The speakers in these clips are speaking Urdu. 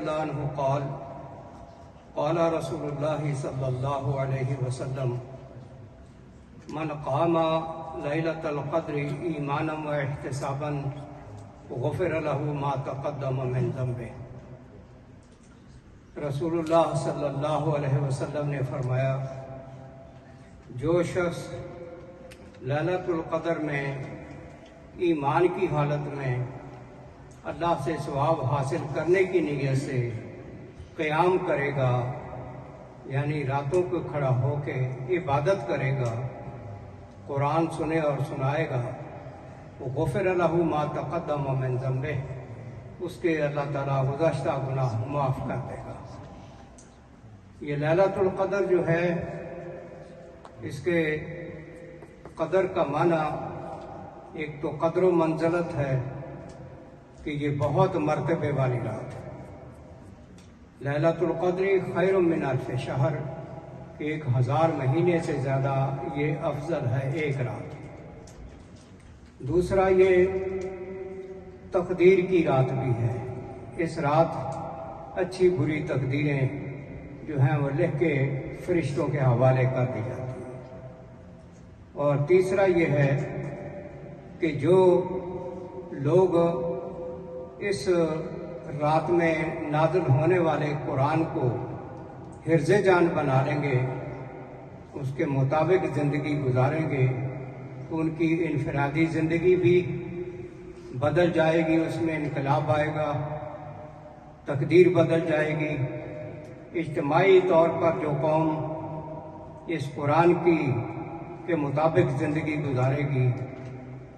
اللہ عنہ قال قال رسول اللہ صلی اللہ علیہ وسلم من قام لیلۃ القدر ایمانا و احتسابا غفر له ما تقدم من ذنبہ۔ رسول اللہ صلی اللہ علیہ وسلم نے فرمایا، جو شخص لیلۃ القدر میں ایمان کی حالت میں اللہ سے ثواب حاصل کرنے کی نیت سے قیام کرے گا، یعنی راتوں کو کھڑا ہو کے عبادت کرے گا، قرآن سنے اور سنائے گا، وہ غفر لہ ما تقدم من ذنبہ، اس کے اللہ تعالیٰ گزشتہ گناہ معاف کر دے گا۔ یہ لیلۃ القدر جو ہے، اس کے قدر کا معنی ایک تو قدر و منزلت ہے کہ یہ بہت مرتبے والی رات ہے۔ لیلۃ القدر خیر من الف شہر، 1000 مہینے سے زیادہ یہ افضل ہے ایک رات۔ دوسرا، یہ تقدیر کی رات بھی ہے۔ اس رات اچھی بری تقدیریں جو ہیں وہ لکھ کے فرشتوں کے حوالے کر دی جاتی ہیں۔ اور تیسرا یہ ہے کہ جو لوگ اس رات میں نازل ہونے والے قرآن کو حرز جان بنا لیں گے، اس کے مطابق زندگی گزاریں گے، تو ان کی انفرادی زندگی بھی بدل جائے گی، اس میں انقلاب آئے گا، تقدیر بدل جائے گی۔ اجتماعی طور پر جو قوم اس قرآن کے مطابق زندگی گزارے گی،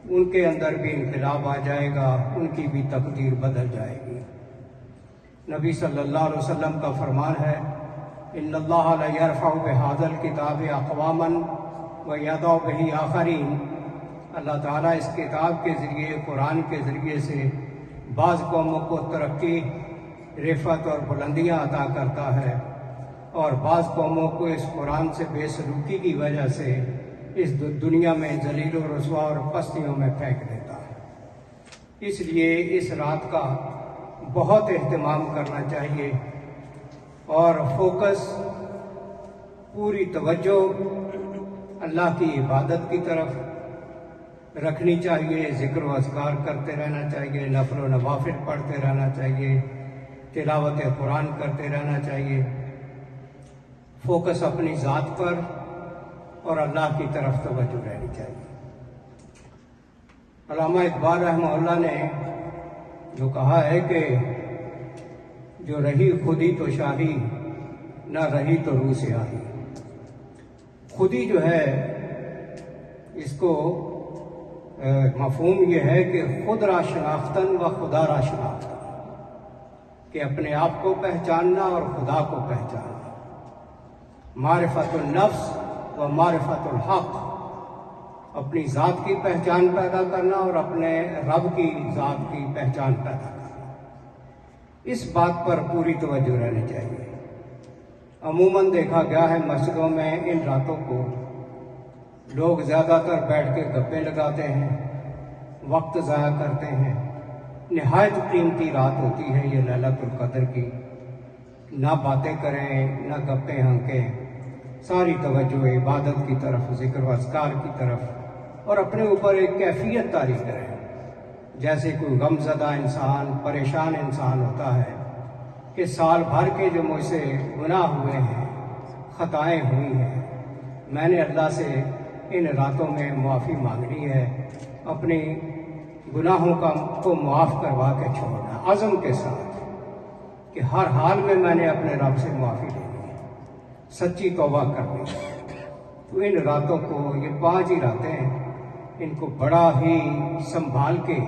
ان کے اندر بھی انقلاب آ جائے گا، ان کی بھی تقدیر بدل جائے گی۔ نبی صلی اللہ علیہ وسلم کا فرمان ہے، ان اللہ لیرفع بہذا الکتاب اقواما ویضع بہ آخرین، اللہ تعالیٰ اس کتاب کے ذریعے، قرآن کے ذریعے سے بعض قوموں کو ترقی، رفعت اور بلندیاں عطا کرتا ہے، اور بعض قوموں کو اس قرآن سے بے سلوکی کی وجہ سے اس دنیا میں ذلیل و رسوا اور پستیوں میں پھینک دیتا ہے۔ اس لیے اس رات کا بہت اہتمام کرنا چاہیے، اور فوکس، پوری توجہ اللہ کی عبادت کی طرف رکھنی چاہیے، ذکر و اذکار کرتے رہنا چاہیے، نفل و نوافل پڑھتے رہنا چاہیے، تلاوت قرآن کرتے رہنا چاہیے۔ فوکس اپنی ذات پر اور اللہ کی طرف توجہ رہنی چاہیے۔ علامہ اقبال رحمہ اللہ نے جو کہا ہے کہ جو رہی خودی تو شاہی، نہ رہی تو روح سیاہی۔ خودی جو ہے، اس کو مفہوم یہ ہے کہ خود را شناختن و خدا را شناختن، کہ اپنے آپ کو پہچاننا اور خدا کو پہچاننا۔ معرفت النفس و معرفت الحق، اپنی ذات کی پہچان پیدا کرنا اور اپنے رب کی ذات کی پہچان پیدا کرنا، اس بات پر پوری توجہ رہنی چاہیے۔ عموماً دیکھا گیا ہے مسجدوں میں ان راتوں کو لوگ زیادہ تر بیٹھ کے گپیں لگاتے ہیں، وقت ضائع کرتے ہیں۔ نہایت قیمتی رات ہوتی ہے یہ لیلۃ القدر کی، نہ باتیں کریں، نہ گپیں ہانکیں، ساری توجہ عبادت کی طرف، ذکر و اذکار کی طرف، اور اپنے اوپر ایک کیفیت طاری کریں۔ جیسے کوئی غم زدہ انسان، پریشان انسان ہوتا ہے کہ سال بھر کے جو مجھ سے گناہ ہوئے ہیں، خطائیں ہوئی ہیں، میں نے اللہ سے ان راتوں میں معافی مانگنی ہے، اپنی گناہوں کو معاف کروا کے چھوڑنا، عزم کے ساتھ کہ ہر حال میں میں نے اپنے رب سے معافی لینی ہے، سچی توبہ کرنی ہے۔ تو ان راتوں کو، یہ 5 ہی راتیں ہیں، ان کو بڑا ہی سنبھال کے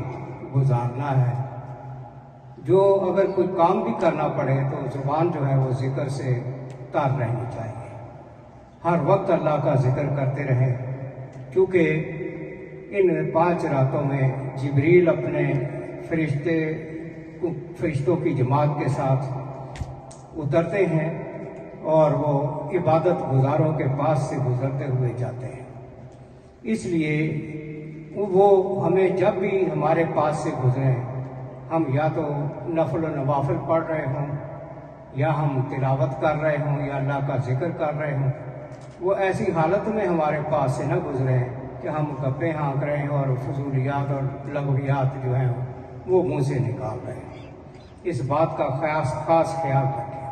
گزارنا ہے۔ جو اگر کوئی کام بھی کرنا پڑے تو زبان جو ہے وہ ذکر سے تار رہنی چاہیے، ہر وقت اللہ کا ذکر کرتے رہیں، کیونکہ ان 5 راتوں میں جبریل اپنے فرشتوں کی جماعت کے ساتھ اترتے ہیں، اور وہ عبادت گزاروں کے پاس سے گزرتے ہوئے جاتے ہیں۔ اس لیے وہ ہمیں جب بھی ہمارے پاس سے گزریں، ہم یا تو نفل و نوافل پڑھ رہے ہوں یا ہم تلاوت کر رہے ہوں یا اللہ کا ذکر کر رہے ہوں، وہ ایسی حالت میں ہمارے پاس سے نہ گزرے کہ ہم گپے ہانک رہے ہیں اور فضولیات اور لغویات جو ہیں وہ منہ سے نکال رہے ہیں۔ اس بات کا خاص خیال رکھیں۔